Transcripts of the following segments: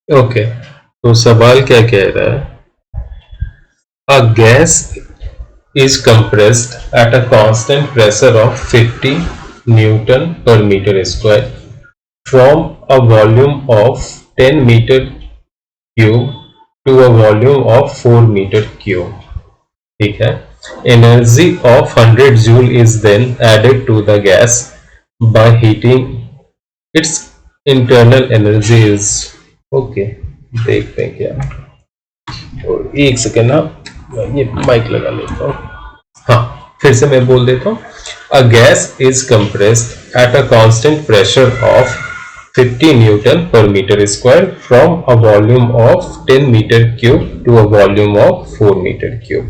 Okay, तो सवाल क्या कह रहा है? A gas is compressed at a constant pressure of 50 Newton per meter square from a volume of 10 meter cube to a volume of 4 meter cube. ठीक है. Energy of 100 joule is then added to the gas by heating. Its internal energy is okay. देखते हैं क्या. और एक second ना, ये mic लगा लेता हूँ. हाँ, फिर से मैं बोल देता हूँ. A gas is compressed at a constant pressure of 50 newton per metre square from a volume of 10 metre cube to a volume of 4 metre cube.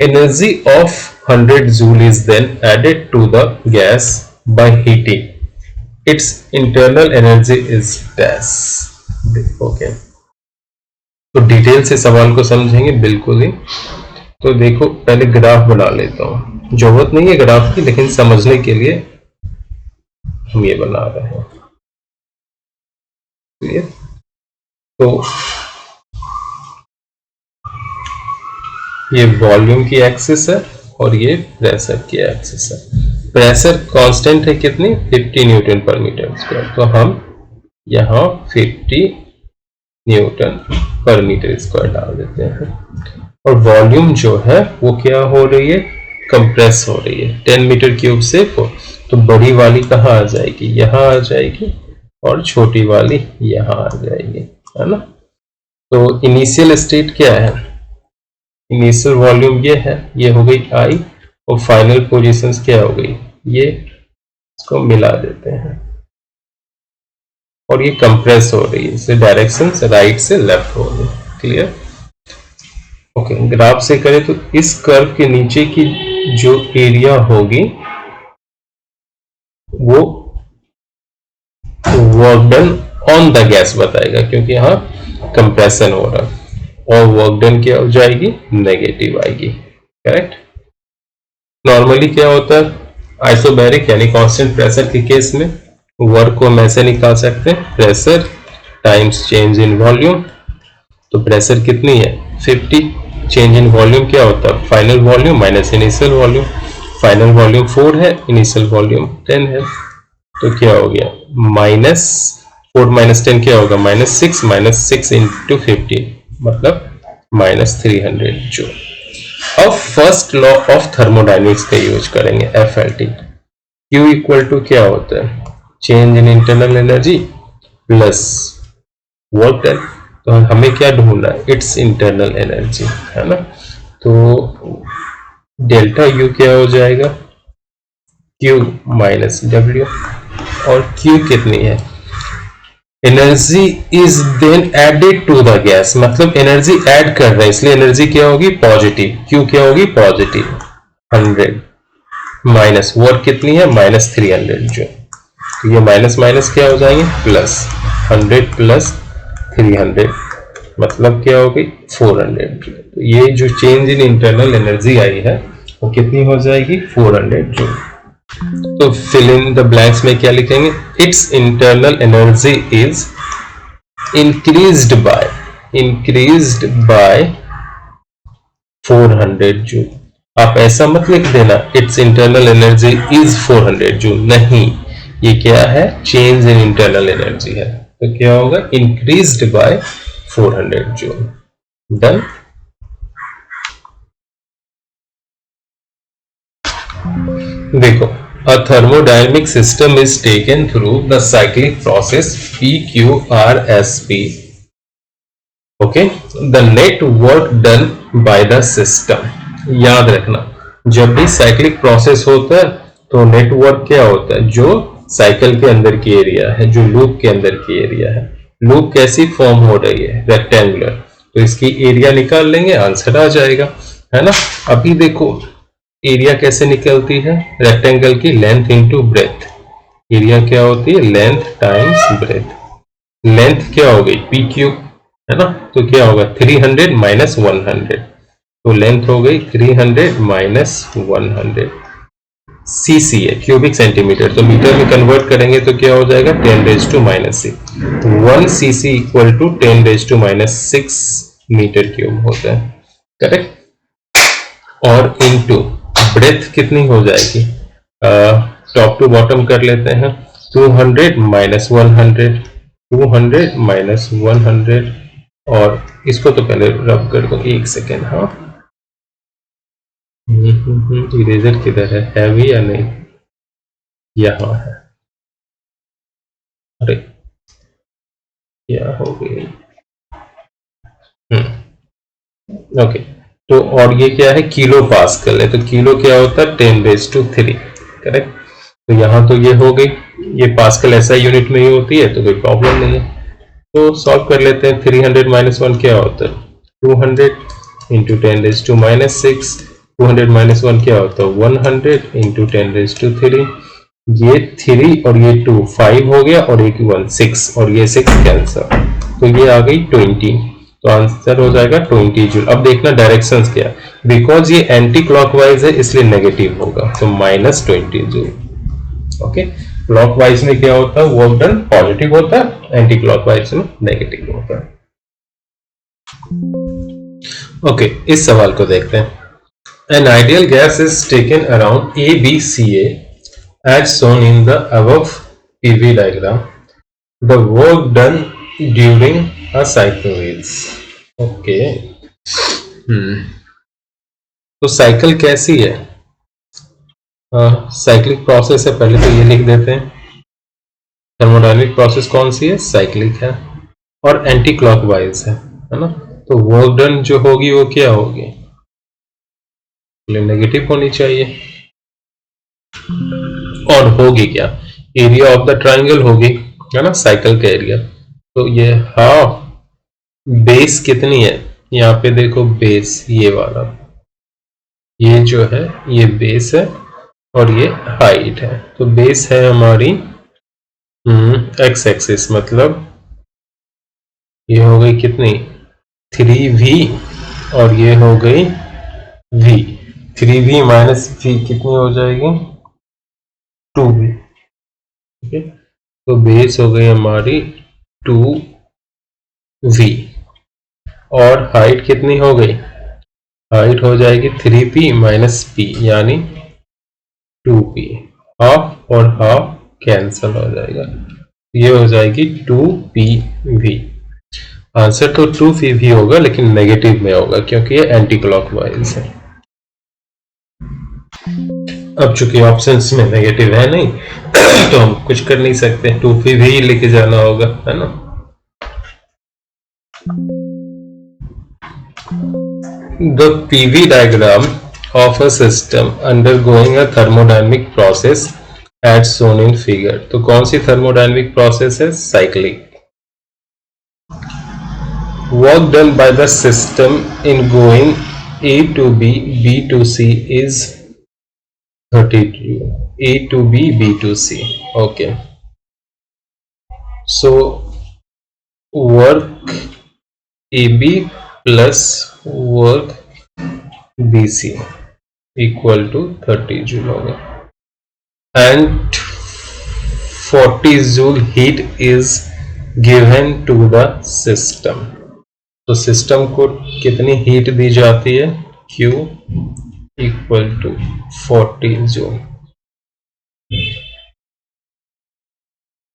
Energy of 100 joule is then added to the gas by heating. Its internal energy is dash. Okay. तो detail से सवाल को समझेंगे बिल्कुल ही. तो देखो, पहले graph बना लेता हूं. जरूरत नहीं है ग्राफ की, लेकिन समझने के लिए हम ये बना रहे हैं. तो ये वॉल्यूम की एक्सिस है और ये प्रेशर की एक्सिस है. प्रेशर कांस्टेंट है कितनी? 50 न्यूटन पर मीटर स्क्वायर. तो हम यहां 50 न्यूटन पर मीटर स्क्वायर डाल देते हैं. और वॉल्यूम जो है वो क्या हो रही है? कंप्रेस हो रही है 10 मीटर क्यूब से 4. तो बड़ी वाली कहाँ आ जाएगी? यहाँ आ जाएगी, और छोटी वाली यहाँ आ जाएगी, है ना. तो इनिशियल स्टेट क्या है? इनिशियल वॉल्यूम ये है, ये हो गई I, और फाइनल पोजीशंस क्या हो गई? ये. इसको मिला देते हैं और ये कंप्रेस हो रही है. इसे डायरेक्शन राइट से लेफ्ट हो रही है. क्लियर? ओके, ग्राफ से करें तो इस कर्व के नीचे की जो एरिया होगी वो work done on the gas बताएगा, क्योंकि यहाँ कंप्रेशन हो रहा है. और वर्क डन क्या हो जाएगी? नेगेटिव आएगी. करेक्ट. नॉर्मली क्या होता है? आइसोबैरिक यानी कांस्टेंट प्रेशर के केस में वर्क को हम ऐसे निकाल सकते हैं, pressure times change in volume. तो प्रेशर कितनी है? 50. चेंज इन वॉल्यूम क्या होता है? Final volume minus initial volume. Final volume 4 है, इनिशियल वॉल्यूम 10 है. तो क्या हो गया? माइनस 4 माइनस 10 क्या होगा? -6. -6 इंटू 50 मतलब -300 जूल. अब फर्स्ट लॉ ऑफ थर्मोडायनेमिक्स का यूज करेंगे, FLT. Q इक्वल टू क्या होता है? Change in internal energy plus work done. तो हमें क्या ढूंढना है? इट्स इंटरनल एनर्जी, है ना. तो डेल्टा U क्या हो जाएगा? Q minus W. और Q कितनी है? Energy is then added to the gas, मतलब एनर्जी ऐड कर रहे हैं, इसलिए एनर्जी क्या होगी? पॉजिटिव. Q क्या होगी? पॉजिटिव. 100 माइनस वर्क कितनी है? -300 जो. तो ये माइनस माइनस क्या हो जाएंगे? प्लस. 100 प्लस 300 मतलब क्या हो गई? 400. तो ये जो चेंज इन इंटरनल एनर्जी आई है वो कितनी हो जाएगी? 400 जूल. तो फिल इन द ब्लैंक्स में क्या लिखेंगे? It's internal energy is increased by 400 joule. आप ऐसा मत लिख देना it's internal energy is 400 joule. नहीं, ये क्या है? चेंज इन इंटरनल एनर्जी है. तो क्या होगा? Increased by 400 joule. डन. देखो, a thermodynamic system is taken through the cyclic process PQRSP. Okay, the net work done by the system. याद रखना, जब भी साइक्लिक प्रोसेस होता है तो नेटवर्क क्या होता है? जो साइकिल के अंदर की एरिया है, जो लूप के अंदर की एरिया है. लूप कैसी फॉर्म हो रही है? रेक्टेंगुलर. तो इसकी एरिया निकाल लेंगे, आंसर आ जाएगा, है ना. अभी देखो एरिया कैसे निकलती है? रेक्टेंगल की लेंथ इंटू ब्रेथ. एरिया क्या होती है? Length times breath. लेंथ क्या हो गई? PQ, है ना. तो क्या होगा? 300 माइनस 100. तो लेंथ हो गई 300 माइनस 100. सीसी है, क्यूबिक सेंटीमीटर, तो मीटर में कन्वर्ट करेंगे तो क्या हो जाएगा 10⁻⁻6। 1 CC equal to 10⁻⁻6 metre cube होता है, करेक्ट। और इनटू ब्रेथ कितनी हो जाएगी, टॉप टू बॉटम कर लेते हैं, 200 माइनस 100, 200 माइनस 100, और इसको तो पहले रब कर दो, एक सेकेंड। हाँ, इरेजर किधर है भी या नहीं, यहां है, अरे क्या हो गई। ओके, तो और ये क्या है, किलो पास्कल है, तो किलो क्या होता है 10⁻3, करेक्ट। तो यहां तो ये हो गई, ये पास्कल ऐसा यूनिट में ही होती है तो कोई प्रॉब्लम नहीं है। तो सॉल्व कर लेते हैं, 300 माइनस 1 क्या होता है 200 इंटू 10⁻⁻6, 200 माइनस 1 क्या होता है 100 इंटू 10⁻3, ये 3 और ये 2 5 हो गया, और एक 1 6, और ये 6 कैंसर, तो ये आ गई 20, तो आंसर हो जाएगा 20 जूल। अब देखना डायरेक्शंस क्या, बिकॉज ये एंटी क्लॉकवाइज है इसलिए नेगेटिव होगा, तो -20 जूल। ओके, क्लॉकवाइज में क्या होता है, वर्क डन पॉजिटिव होता है, एंटी क्लॉकवाइज में नेगेटिव होता है। ओके, इस सवाल को देखते हैं। An ideal gas is taken around ABCA as shown in the above PV diagram. The work done during a cycle is okay. तो साइकिल कैसी है, साइक्लिक प्रोसेस है, पहले तो ये लिख देते हैं। थर्मोडायनेमिक प्रोसेस कौन सी है, साइक्लिक है, और एंटी क्लॉकवाइज है ना। तो वर्क डन जो होगी वो क्या होगी, नेगेटिव होनी चाहिए, और होगी क्या, एरिया ऑफ द ट्राइंगल होगी, है ना, साइकिल का एरिया। तो ये हाफ, बेस कितनी है, यहाँ पे देखो बेस ये वाला, ये जो है ये बेस है, और ये हाइट है, तो बेस है हमारी एक्स एक्सिस, मतलब ये हो गई कितनी 3v, और ये हो गई v, 3v माइनस v कितनी हो जाएगी 2v, ठीक है। तो बेस हो गई हमारी 2v, और हाइट कितनी हो गई, हाइट हो जाएगी 3p माइनस p, यानी 2p, हाफ और हाफ कैंसल हो जाएगा, ये हो जाएगी 2pv। आंसर तो 2pv होगा, लेकिन नेगेटिव में होगा क्योंकि ये एंटी क्लॉकवाइज है। अब चूंकि ऑप्शंस में नेगेटिव है नहीं तो हम कुछ कर नहीं सकते, 2pv लेके जाना होगा, है ना। The PV diagram of a system undergoing a thermodynamic process as shown in figure. तो कौन सी thermodynamic process है, cyclic. Work done by the system in going A to B, B to C is 32. A to B, B to C. Okay. So work AB plus work BC equal to 30 joule होगा, and 40 joule heat is given to the system. तो system को कितनी heat दी जाती है, Q equal to 40 joule.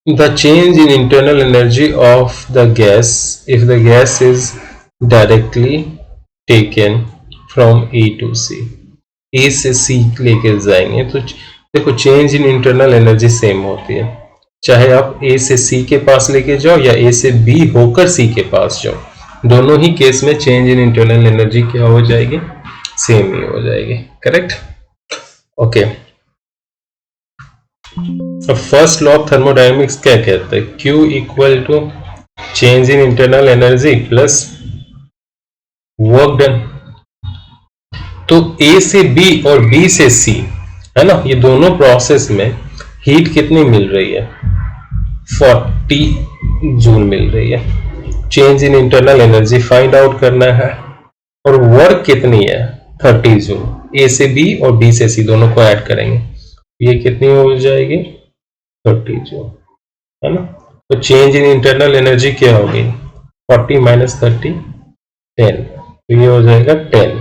The change in internal energy of the gas if the gas is directly taken from A to C. A से C लेके जाएंगे तो देखो change in internal energy same होती है, चाहे आप A से C के पास लेके जाओ या A से B होकर C के पास जाओ, दोनों ही केस में चेंज इन इंटरनल एनर्जी क्या हो जाएगी, सेम ही हो जाएगी, correct. Okay, first law of thermodynamics क्या कहता है, Q equal to change in internal energy plus work done. तो A से B और B से C, है ना, ये दोनों प्रोसेस में हीट कितनी मिल रही है, 40 जूल मिल रही है। Change in internal energy find out करना है, और वर्क कितनी है 30 जूल। A से B और B से C दोनों को ऐड करेंगे ये कितनी हो जाएगी 30 जूल, है ना। तो चेंज इन इंटरनल एनर्जी क्या होगी 40 माइनस 30 10, तो ये हो जाएगा 10,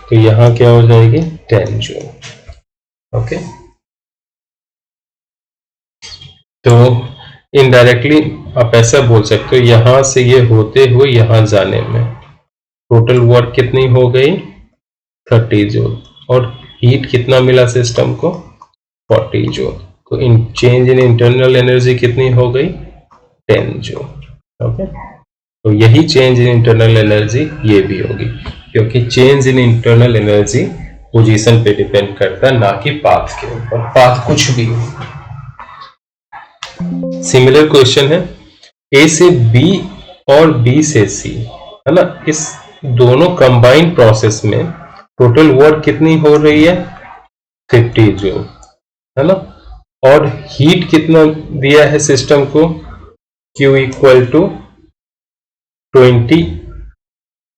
तो यहाँ क्या हो जाएगी 10 जूल। ओके, तो इनडायरेक्टली आप ऐसा बोल सकते हो यहां से ये होते हुए यहां जाने में टोटल वर्क कितनी हो गई 30 जूल, और हीट कितना मिला सिस्टम को 40 जूल, तो इन चेंज इन इंटरनल एनर्जी कितनी हो गई 10 जूल। ओके, तो यही चेंज इन इंटरनल एनर्जी ये भी होगी, क्योंकि change in internal energy position पे डिपेंड करता है, ना कि पाथ के ऊपर, पाथ कुछ भी हो। सिमिलर क्वेश्चन है, ए से बी और बी से सी, है ना, इस दोनों कंबाइंड प्रोसेस में टोटल वर्क कितनी हो रही है 50 जूल, है ना, और हीट कितना दिया है सिस्टम को Q equal to 20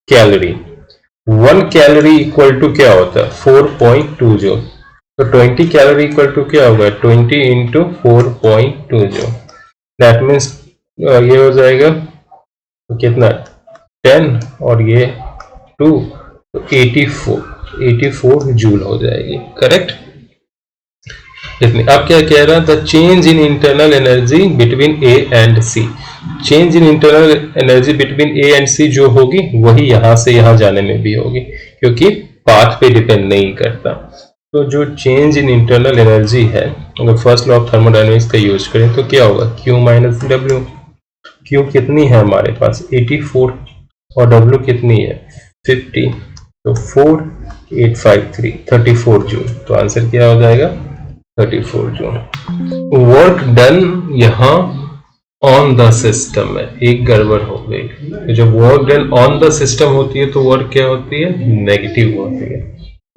calorie. 1 calorie equal to क्या होता है 4.2 जूल, तो 20 कैलोरी इक्वल टू क्या होगा 20 इंटू 4.2 जूल, दैट मीन्स ये हो जाएगा तो कितना 10 और ये 2, तो 84 जूल हो जाएगी, करेक्ट। इतनी। अब क्या कह रहा था, change in internal energy between A and C, change in internal energy between A and C जो होगी वही यहां से यहां जाने में भी होगी, क्योंकि पाथ पे डिपेंड नहीं करता। तो जो चेंज इन इंटरनल एनर्जी है, अगर फर्स्ट लॉ ऑफ थर्मोडायनेमिक्स का यूज करें तो क्या होगा Q माइनस डब्ल्यू। Q कितनी है हमारे पास 84 और W कितनी है 50, तो 4853 34 जूल, तो आंसर क्या हो जाएगा 34 जूल। वर्क डन यहाँ ऑन द सिस्टम में एक गड़बड़ हो गई, तो जब work done on the system होती है तो वर्क क्या होती है नेगेटिव होती है,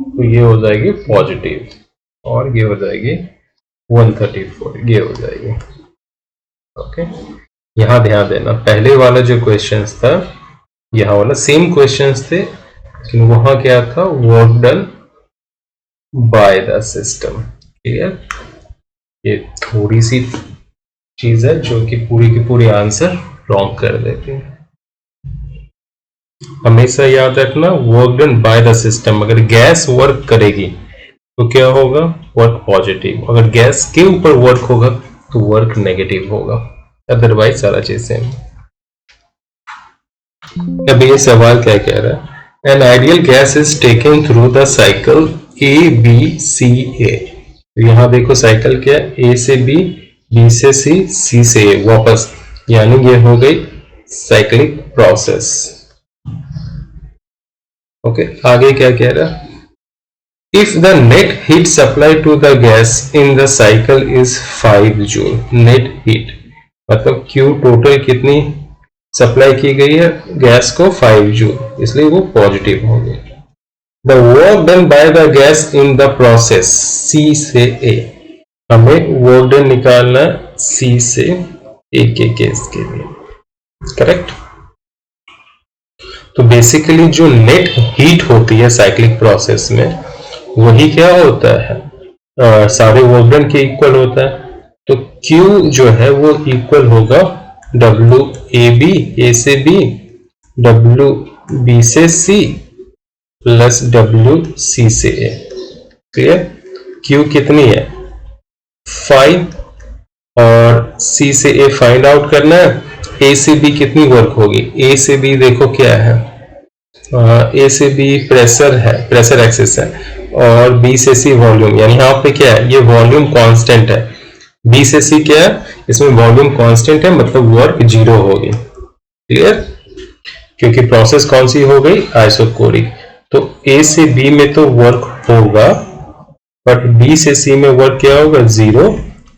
तो ये हो जाएगी पॉजिटिव, और ये हो जाएगी 134, ये हो जाएगी। ओके, यहां ध्यान देना, पहले वाला जो क्वेश्चंस था यहां वाला सेम क्वेश्चंस थे, लेकिन वहां क्या था work done by the system. Clear, ये थोड़ी सी चीज है जो कि पूरी की पूरी आंसर रॉन्ग कर देती है। हमेशा याद रखना work done by the system, अगर गैस वर्क करेगी तो क्या होगा वर्क पॉजिटिव, अगर गैस के ऊपर वर्क होगा तो वर्क नेगेटिव होगा, अदरवाइज सारा चीज सेम। अब ये सवाल क्या कह रहा है, an ideal gas is taken through the cycle A B C A, तो यहां देखो साइकिल क्या है ए से बी, बी से सी, सी से ए वापस, यानी ये हो गई साइक्लिक प्रोसेस। ओके, आगे क्या कह रहा है, if the net heat supply to the gas in the cycle is 5 joule, net heat मतलब Q टोटल कितनी सप्लाई की गई है गैस को 5 जूल, इसलिए वो पॉजिटिव हो गई। The work done by the gas in the process C से A, हमें वर्क डन निकालना C से A के केस के लिए, करेक्ट। तो बेसिकली जो नेट हीट होती है साइक्लिक प्रोसेस में वही क्या होता है सारे वर्क डन के इक्वल होता है, तो Q जो है वो इक्वल होगा W ए बी, ए से बी, W बी से C प्लस W C से A। क्लियर, Q कितनी है 5 और C से A फाइंड आउट करना है, A से B कितनी वर्क होगी, A से B देखो क्या है A से B प्रेशर है, प्रेशर एक्सिस है, और B से C वॉल्यूम, यानी यहाँ पे क्या है ये वॉल्यूम कांस्टेंट है, B से C क्या है इसमें वॉल्यूम कांस्टेंट है, मतलब वर्क 0 होगी। क्लियर, क्योंकि प्रोसेस कौन सी हो गई आइसोकोरिक, तो A से B में तो वर्क होगा बट B से C में वर्क क्या होगा 0,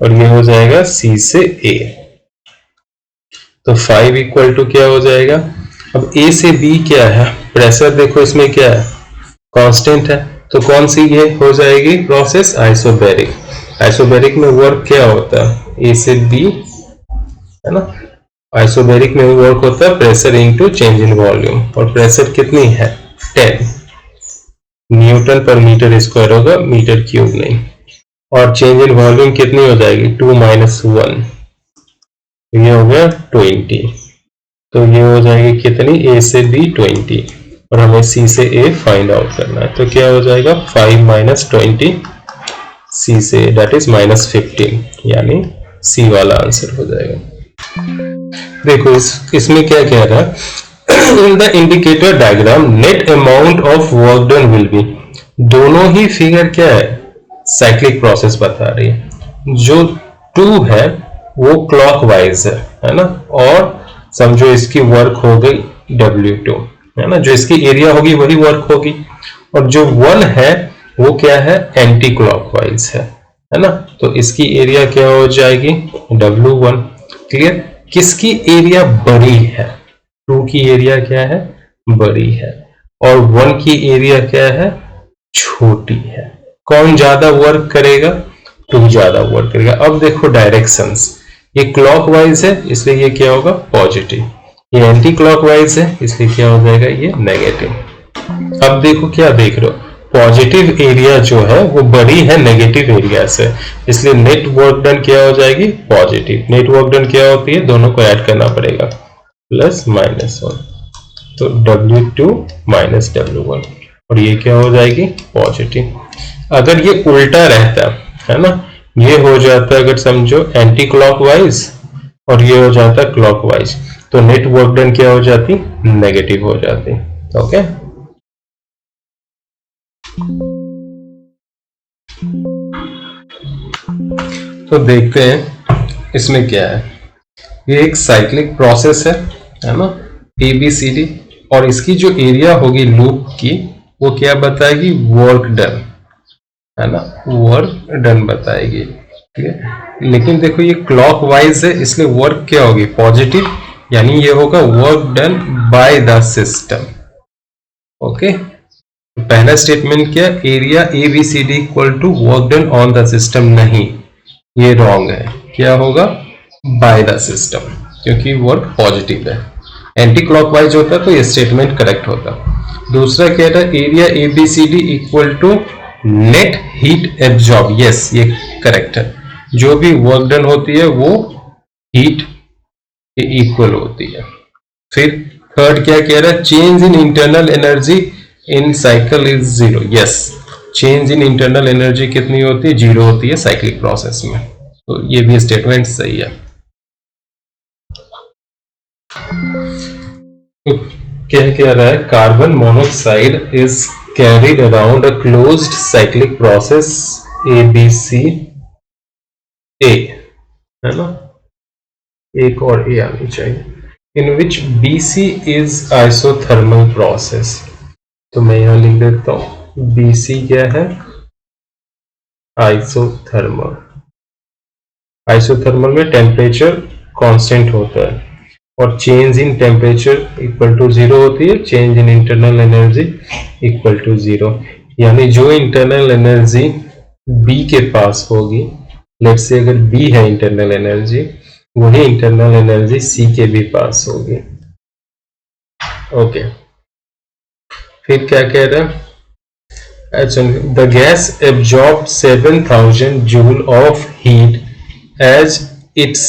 और ये हो जाएगा C से A, तो 5 इक्वल टू क्या हो जाएगा। अब A से B क्या है प्रेशर, देखो इसमें क्या है कांस्टेंट है, तो कौन सी ये हो जाएगी प्रोसेस आइसोबैरिक। आइसोबैरिक में वर्क क्या होता है A से B, है ना, आइसोबैरिक में वर्क होता है pressure into change in volume, और प्रेशर कितनी है 10 न्यूटन पर मीटर स्क्वायर होगा, मीटर क्यूब नहीं। और चेंज इन वॉल्यूम कितनी हो जाएगी 2 - 1, ये हो गया 20। तो ये हो जाएगी कितनी, A से B 20 और हमें C से A फाइंड आउट करना है। तो क्या हो जाएगा 5 - 20 C से, दैट इज -15, यानी C वाला आंसर हो जाएगा। देखो इसमें क्या कह रहा है, in the indicator diagram net amount of work done will be, दोनों ही फिगर क्या है, साइक्लिक प्रोसेस बता रही है। जो 2 है वो क्लॉकवाइज है ना, और समझो इसकी वर्क हो गई W2 है ना, जो इसकी एरिया होगी वही वर्क होगी, और जो 1 है वो क्या है, एंटी क्लॉकवाइज है ना, तो इसकी एरिया क्या हो जाएगी W1। क्लियर, किसकी एरिया बड़ी है, 2 की एरिया क्या है, बड़ी है, और 1 की एरिया क्या है, छोटी है। कौन ज्यादा वर्क करेगा, 2 ज्यादा वर्क करेगा। अब देखो डायरेक्शंस, ये क्लॉकवाइज है इसलिए ये क्या होगा, पॉजिटिव, ये एंटी क्लॉकवाइज है इसलिए क्या हो जाएगा, ये नेगेटिव। अब देखो क्या देख रहे हो, पॉजिटिव एरिया जो है वो बड़ी है नेगेटिव एरिया से, इसलिए नेट वर्क डन क्या हो जाएगी, पॉजिटिव। नेट वर्क डन क्या होती है, दोनों को ऐड करना पड़ेगा, प्लस -1, तो W2 - W1, और ये क्या हो जाएगी, पॉजिटिव। अगर ये उल्टा रहता है ना, ये हो जाता है अगर समझो एंटी क्लॉकवाइज और ये हो जाता है क्लॉकवाइज, तो नेट वर्क डन क्या हो जाती, नेगेटिव हो जाती। ओके, तो देखते हैं इसमें क्या है। ये एक साइक्लिक प्रोसेस है ना, ABCD, और इसकी जो एरिया होगी लूप की वो क्या बताएगी, वर्क डन है ना, वर्क डन बताएगी। ठीक है, लेकिन देखो ये क्लॉकवाइज है इसलिए वर्क क्या होगी, पॉजिटिव, यानी ये होगा work done by the system. Okay, पहला स्टेटमेंट क्या, area ABCD equal to work done on the system, नहीं, ये रॉन्ग है, क्या होगा, बाय द सिस्टम, क्योंकि वर्क पॉजिटिव है। एंटी क्लॉकवाइज होता तो ये स्टेटमेंट करेक्ट होता। दूसरा क्या था, area ABCD equal to net heat absorb, yes ये करेक्ट है, जो भी वर्क डन होती है वो हीट के इक्वल होती है। फिर थर्ड क्या कह रहा है, change in internal energy in cycle is 0, yes, change in internal energy कितनी होती है, 0 होती है साइक्लिक प्रोसेस में, तो ये भी स्टेटमेंट सही है। तो क्या कह रहा है, carbon monoxide is carried around a closed cyclic process ABCA, है ना, एक और A आनी चाहिए, in which BC is isothermal process। तो मैं यहां लिख देता हूं BC क्या है, आइसोथर्मल। आइसोथर्मल में टेम्परेचर कांस्टेंट होता है और change in temperature equal to 0 होती है, change in internal energy equal to 0, यानी जो इंटरनल एनर्जी B के पास होगी, लेट्स से अगर B है इंटरनल एनर्जी, वही इंटरनल एनर्जी C के भी पास होगी। ओके, फिर क्या कह रहा है, अच्छा, the gas absorb 7000 joule of heat as its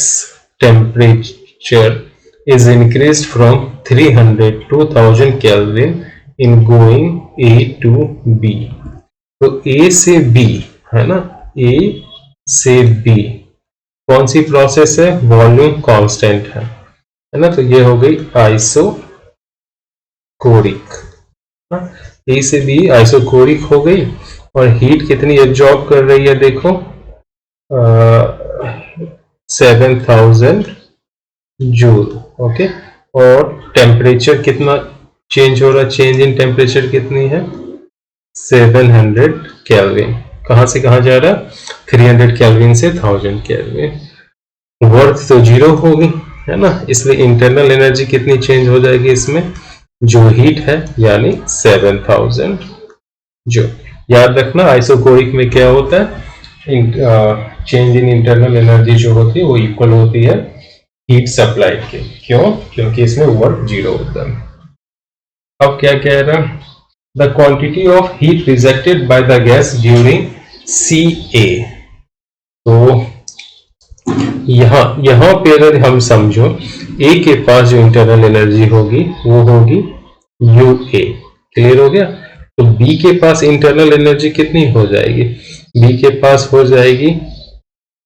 temperature is increased from 300 to 1000 Kelvin in going A to B। तो A से B है ना, A से B कौन सी प्रोसेस है, वॉल्यूम कांस्टेंट है ना, तो ये हो गई आइसोकोरिक। A से B आइसोकोरिक हो गई, और हीट कितनी एब्जॉर्ब कर रही है, देखो 7000 जूल। ओके, और टेम्परेचर कितना चेंज हो रहा है, चेंज इन टेम्परेचर कितनी है, 700 केल्विन। कहां से कहां जा रहा है, 300 केल्विन से 1000 केल्विन। वर्क तो 0 होगी है ना, इसलिए इंटरनल एनर्जी कितनी चेंज हो जाएगी इसमें, जो हीट है यानी 7000 जो। याद रखना आइसोकोरिक में क्या होता है, चेंज इन इंटरनल एनर्जी जो होती है वो इक्वल होती है हीट सप्लाइड के। क्यों, क्योंकि इसमें वर्क 0 होता है। अब क्या कह रहा है, the quantity of heat rejected by the gas during CA तो यहाँ यहाँ पे अगर हम समझो ए के पास जो इंटरनल एनर्जी होगी वो होगी यू ए। क्लियर हो गया? तो बी के पास इंटरनल एनर्जी कितनी हो जाएगी? बी के पास हो जाएगी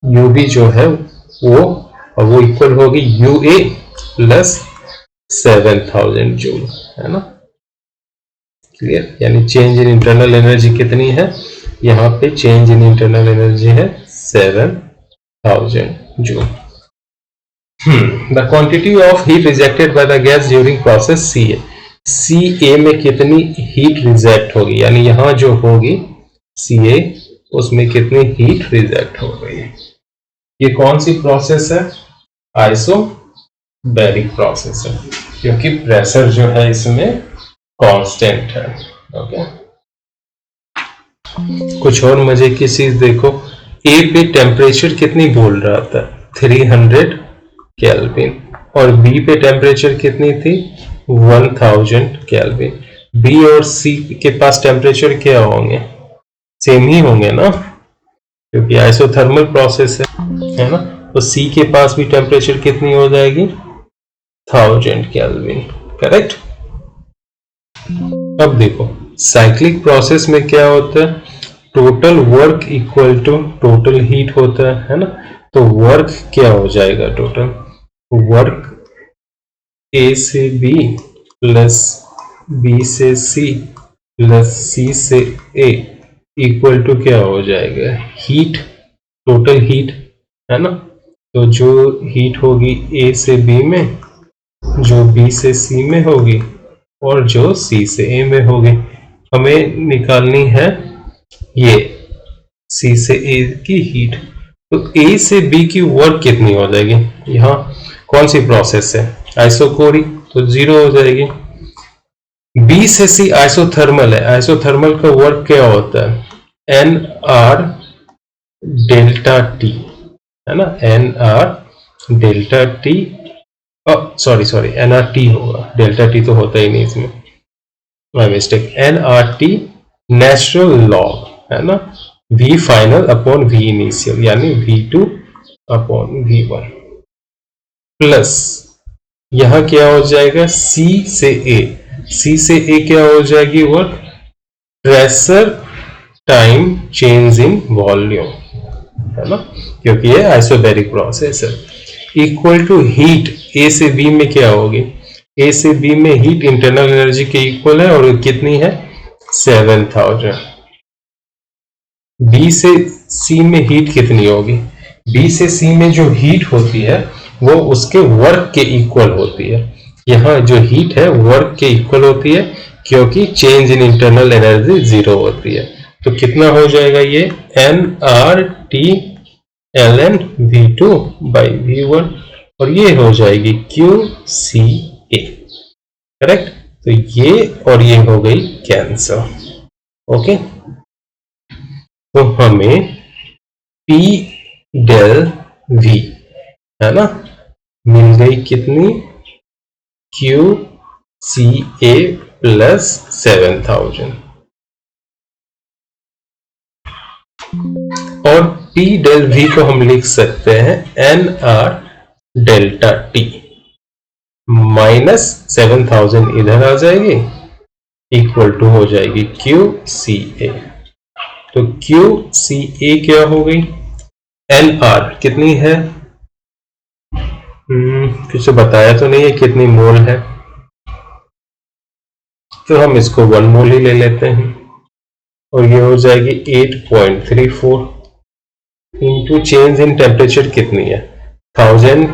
यू बी जो है वो, और वो इक्वल होगी यू ए प्लस 7000 जूल, है ना? क्लियर? यानी चेंज इन इंटरनल एनर्जी कितनी है? यहाँ पे चेंज इन इंटरनल एनर्जी है 7000 joule. The quantity of heat rejected by the gas during process CA। CA में कितनी हीट रिजेक्ट होगी, यानी यहां जो होगी CA उसमें कितनी हीट रिजेक्ट हो गई। ये कौन सी प्रोसेस है? आइसोबैरिक प्रोसेस है, क्योंकि प्रेशर जो है इसमें कांस्टेंट है। ओके, कुछ और मजे की चीज देखो। ए पे टेम्परेचर कितनी बोल रहा था? 300 केल्विन, और बी पे टेम्परेचर कितनी थी? 1000 केल्विन। बी और सी के पास टेम्परेचर क्या होंगे? सेम ही होंगे ना, क्योंकि आइसोथर्मल प्रोसेस है ना? तो सी के पास भी टेम्परेचर कितनी हो जाएगी? 1000 केल्विन। करेक्ट? अब देखो साइक्लिक प्रोसेस में क्या होता है? Total work equal to total heat होता है ना? तो वर्क क्या हो जाएगा? टोटल वर्क ए से बी प्लस बी से सी प्लस सी से ए इक्वल टू क्या हो जाएगा? हीट, टोटल हीट, है ना? तो जो हीट होगी ए से बी में, जो बी से सी में होगी, और जो सी से ए में होगी, हमें निकालनी है ये सी से ए की हीट। तो ए से बी की वर्क कितनी हो जाएगी? यहाँ कौन सी प्रोसेस है? आइसोकोरिक, तो 0 हो जाएगी। बी से सी आइसोथर्मल है, आइसोथर्मल का वर्क क्या होता है? एन आर डेल्टा टी, है ना? N R delta T, sorry N R T होगा, डेल्टा टी तो होता ही नहीं इसमें, my mistake. N R T natural log, है ना? V final upon V initial, यानी V2 अपॉन V1 प्लस यहां क्या हो जाएगा? C से A, C से A क्या हो जाएगी? Work pressure time change in volume, है ना? क्योंकि ये आइसोबैरिक प्रोसेस है। इक्वल टू हीट ए से बी में क्या होगी? ए से बी में हीट इंटरनल एनर्जी के इक्वल है, और कितनी है? 7000। बी से सी में हीट कितनी होगी? बी से सी में जो हीट होती है वो उसके वर्क के इक्वल होती है। यहाँ जो हीट है वर्क के इक्वल होती है, क्योंकि चेंज इन इंटरनल एनर्जी 0 होती है। तो कितना हो जाएगा ये? N R T L N V2 by V1, और ये हो जाएगी क्यू सी ए। करेक्ट? तो ये और ये हो गई कैंसर। ओके, तो हमें P डेल V, है ना, मिल गई कितनी? क्यू सी ए प्लस 7000, और P डेल V को हम लिख सकते हैं N R delta T, minus 7000 इधर आ जाएगी, इक्वल टू हो जाएगी क्यू सी ए। तो क्यू सी ए क्या हो गई? एन आर कितनी है? कुछ बताया तो नहीं है कितनी मोल है, तो हम इसको 1 मोल ही ले लेते हैं, और ये हो जाएगी 8.34 इंटू चेंज इन टेम्परेचर कितनी है? 1000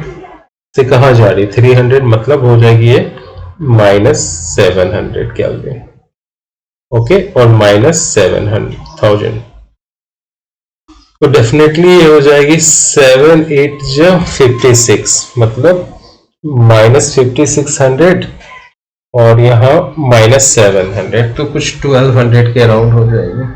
से कहाँ जा रही है? 300, मतलब हो जाएगी ये -700 केल्विन। ओके, और -7000, तो डेफिनेटली ये हो जाएगी 7 8 जा 56, मतलब -5600, और यहाँ -700, तो कुछ 1200 के अराउंड हो जाएगी।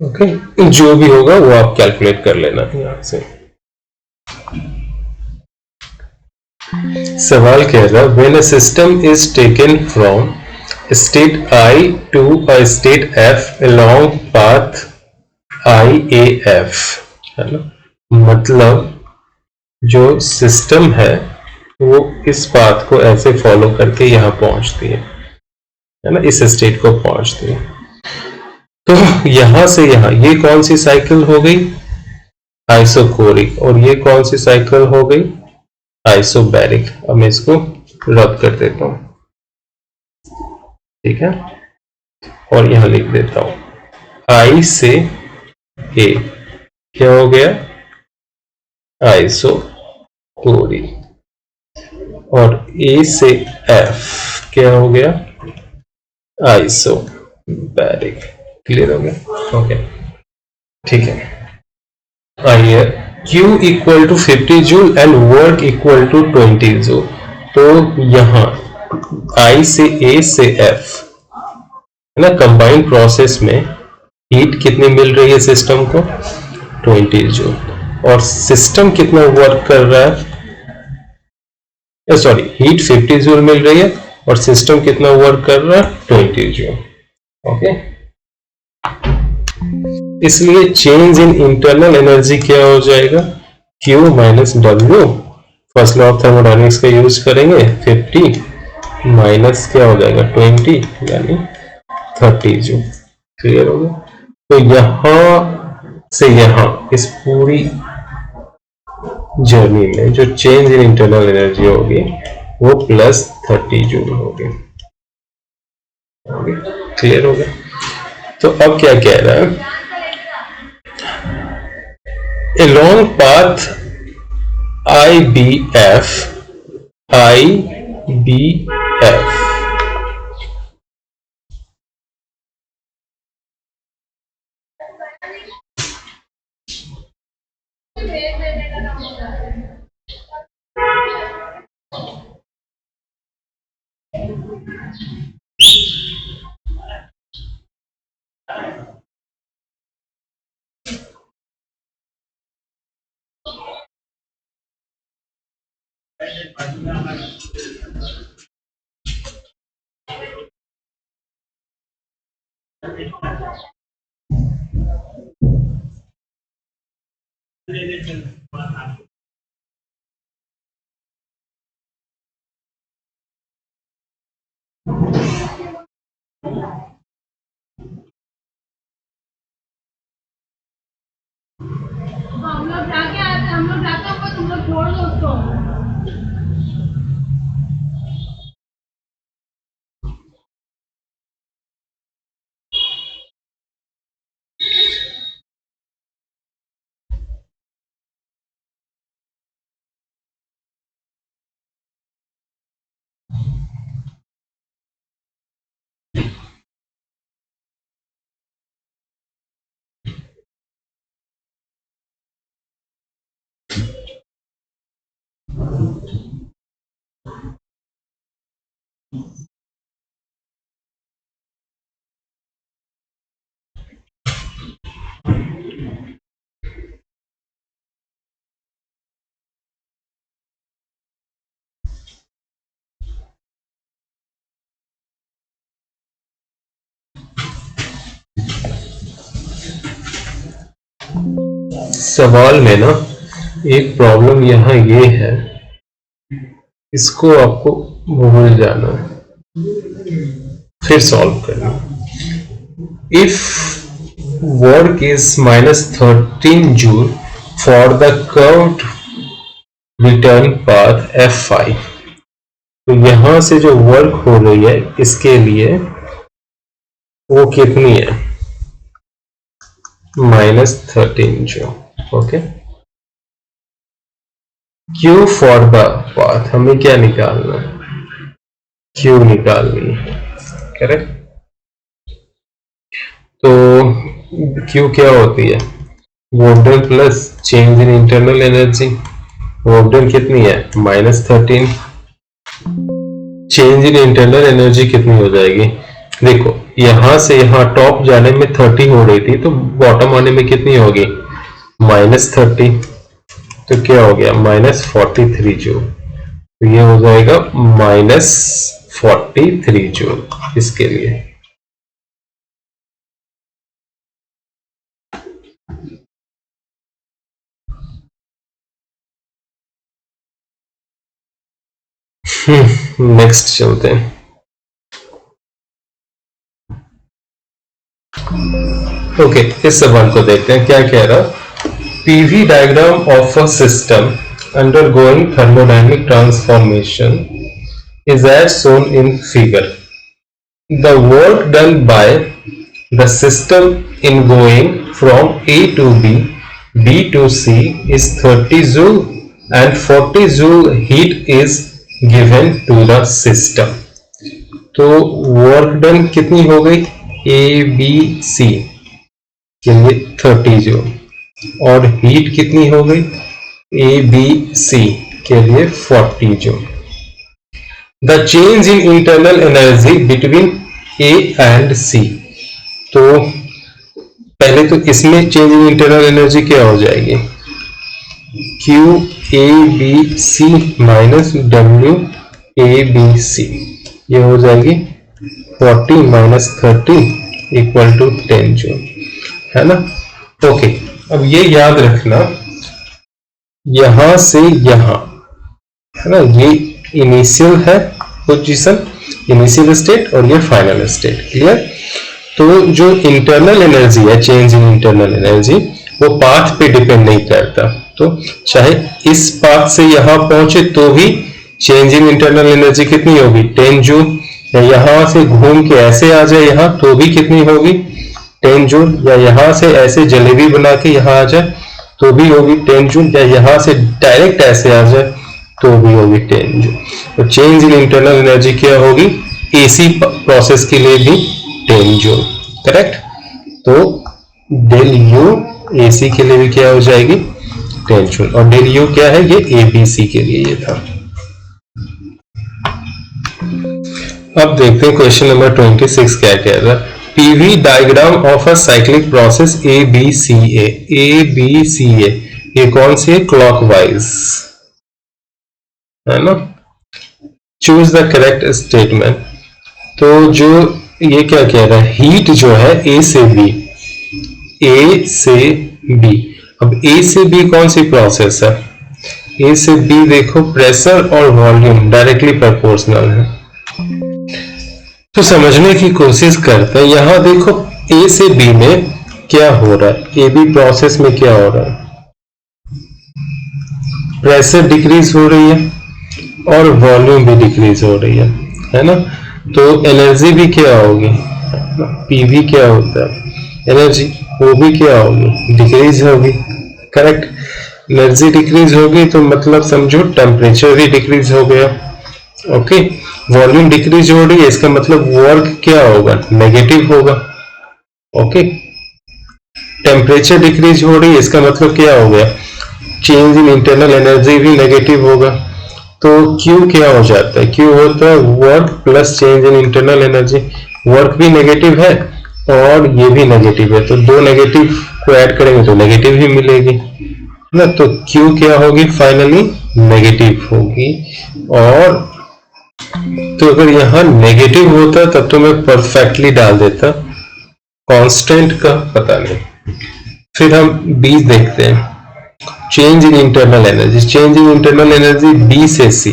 ओके, जो भी होगा वो आप कैलकुलेट कर लेना यहां से। सवाल कह रहा है when a system is taken from state I to a state F along path IAF, है ना, मतलब जो सिस्टम है वो इस पाथ को ऐसे फॉलो करके यहां पहुंचती है ना, इस स्टेट को पहुंचती है। तो यहां से यहां ये कौन सी साइकिल हो गई, आइसोकोरिक, और ये कौन सी साइकिल हो गई, आइसोबैरिक। अब मैं इसको रद्द कर देता हूं, ठीक है, और यहां लिख देता हूं I से A क्या हो गया, आइसोकोरिक, और A से F क्या हो गया, आइसोबैरिक। क्लियर हो गया, ओके, ठीक है। आइए, Q equal to 50 joule and work equal to 20 joule. तो यहां I से A से F है ना, कंबाइंड प्रोसेस में हीट कितनी मिल रही है सिस्टम को, 20 जूल, और सिस्टम कितना वर्क कर रहा है, सॉरी, हीट 50 जूल मिल रही है और सिस्टम कितना वर्क कर रहा है, 20 जूल। ओके, इसलिए चेंज इन इंटरनल एनर्जी क्या हो जाएगा, Q minus W, first law of thermodynamics का यूज करेंगे, 50 माइनस क्या हो जाएगा 20 यानी 30 जूल। क्लियर हो गया। तो यहां से यहां इस पूरी जर्नी में जो चेंज इन इंटरनल एनर्जी होगी वो प्लस 30 जूल होगी। क्लियर हो गया। तो अब क्या कह रहा है, along path IBF हम लोग जाके आते, हम लोग जाते होंगे, तुम लोग छोड़ दो उसको। सवाल में ना एक प्रॉब्लम यहां ये है, इसको आपको भूल जाना है, फिर सॉल्व करना। If work is minus 13 joule for the curved return path F5, तो यहां से जो वर्क हो रही है इसके लिए वो कितनी है, minus 13 joule. Okay, Q for the path हमें क्या निकालना है, Q निकालनी है, करेक्ट। तो Q क्या होती है, work done plus change in internal energy. Work done कितनी है, minus 13, change in internal energy कितनी हो जाएगी, देखो यहां से यहां टॉप जाने में 30 हो रही थी, तो बॉटम आने में कितनी होगी, -30। तो क्या हो गया, -43 जूल। तो ये हो जाएगा -43 जूल इसके लिए। नेक्स्ट चलते हैं। ओके, इस सवाल को देखते हैं क्या कह रहा। PV diagram of a system undergoing thermodynamic transformation is as shown in figure. The work done by the system in going from A to B, B to C is 30 joule and 40 joule heat is given to the system. तो work done कितनी हो गई, ABC के लिए 30 joule, और heat कितनी हो गई, ABC के लिए 40 joule. The change in internal energy between A and C। तो पहले तो इसमें चेंज इन इंटरनल एनर्जी क्या हो जाएगी, QABC माइनस WABC, ये हो जाएगी 40 माइनस 30 इक्वल टू 10 जूल, है ना। ओके, अब ये याद रखना, यहां से यहां, है ना, ये इनिशियल है पोजीशन, इनिशियल स्टेट, और ये फाइनल स्टेट। क्लियर। तो जो इंटरनल एनर्जी है, चेंज इन इंटरनल एनर्जी, वो पाथ पे डिपेंड नहीं करता। तो चाहे इस पाथ से यहां पहुंचे तो भी चेंज इन इंटरनल एनर्जी कितनी होगी, 10 जूल। या यहां से घूम के ऐसे आ जाए यहां तो भी कितनी होगी, 10 जूल। या यहां से ऐसे जलेबी बना के यहां आ जाए तो भी होगी 10 जूल। या यहां से डायरेक्ट ऐसे आ जाए तो भी होगी 10 जूल। तो चेंज इन इंटरनल एनर्जी क्या होगी, AC प्रोसेस के लिए भी 10 जूल। करेक्ट। तो डेल U AC के लिए भी क्या हो जाएगी, 10 जूल। और डेल U क्या है, ये ABC के लिए ये था। अब देखते हैं क्वेश्चन नंबर 26 क्या कह रहा है। PV diagram of a cyclic process ABCA। ABCA ये कौन सी है, क्लॉकवाइज, है ना। Choose the correct statement. तो जो ये क्या कह रहा है, हीट जो है A से B, A से B। अब A से B कौन सी प्रोसेस है, A से B देखो प्रेशर और वॉल्यूम डायरेक्टली प्रोपोर्शनल है। तो समझने की कोशिश करते हैं। यहां देखो A से B में क्या हो रहा है, AB प्रोसेस में क्या हो रहा है, प्रेशर डिक्रीज हो रही है और वॉल्यूम भी डिक्रीज हो रही है ना। तो एनर्जी भी क्या होगी, PV क्या होता है, एनर्जी, वो भी क्या होगी, डिक्रीज होगी। करेक्ट। एनर्जी डिक्रीज होगी तो मतलब समझो टेम्परेचर भी डिक्रीज हो गया। ओके। वॉल्यूम डिक्रीज हो रही है, इसका मतलब वर्क क्या होगा, नेगेटिव होगा। ओके। टेम्परेचर डिक्रीज हो रही है, इसका मतलब क्या हो गया, चेंज इन इंटरनल एनर्जी भी नेगेटिव होगा। तो Q क्या हो जाता है, Q होता है work plus change in internal energy. Work भी नेगेटिव है और ये भी नेगेटिव है, तो दो नेगेटिव को ऐड करेंगे तो नेगेटिव ही मिलेगी ना। तो Q क्या होगी, फाइनली नेगेटिव होगी। और तो अगर यहां नेगेटिव होता तब तो मैं परफेक्टली डाल देता, कांस्टेंट का पता नहीं। फिर हम B देखते हैं, change in internal energy. Change in internal energy B से C,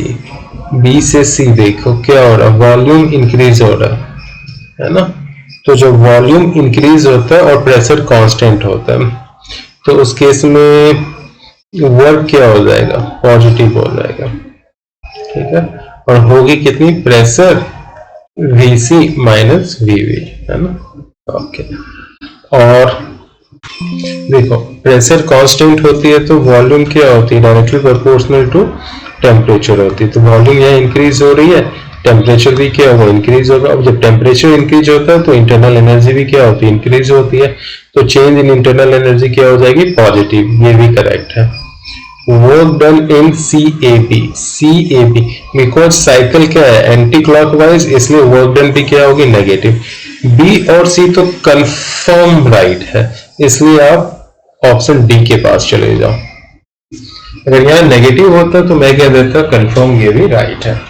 B से C देखो क्या हो रहा है, वॉल्यूम इंक्रीज हो रहा है ना। तो जो वॉल्यूम इंक्रीज होता है और प्रेशर कांस्टेंट होता है, तो उस केस में वर्क क्या हो जाएगा, पॉजिटिव हो जाएगा। ठीक है। और होगी कितनी, प्रेशर VC माइनस VV, है ना। ओके। और देखो प्रेशर कांस्टेंट होती है तो वॉल्यूम क्या होती है, डायरेक्टली प्रोपोर्शनल टू टेम्परेचर होती है। तो वॉल्यूम यहाँ इंक्रीज हो रही है, टेम्परेचर भी क्या होगा, इंक्रीज होगा। अब जब टेम्परेचर इंक्रीज होता है तो इंटरनल एनर्जी भी क्या होती है, इंक्रीज होती है। तो चेंज इन इंटरनल एनर्जी क्या हो जाएगी, पॉजिटिव। ये भी करेक्ट है। Work done in CAB because cycle क्या है, एंटी क्लॉकवाइज, इसलिए वर्क डन भी क्या होगी, नेगेटिव। बी और सी तो कंफर्म राइट है, इसलिए आप ऑप्शन डी के पास चले जाओ। अगर यहाँ नेगेटिव होता तो मैं क्या देता, कंफर्म ये भी राइट है।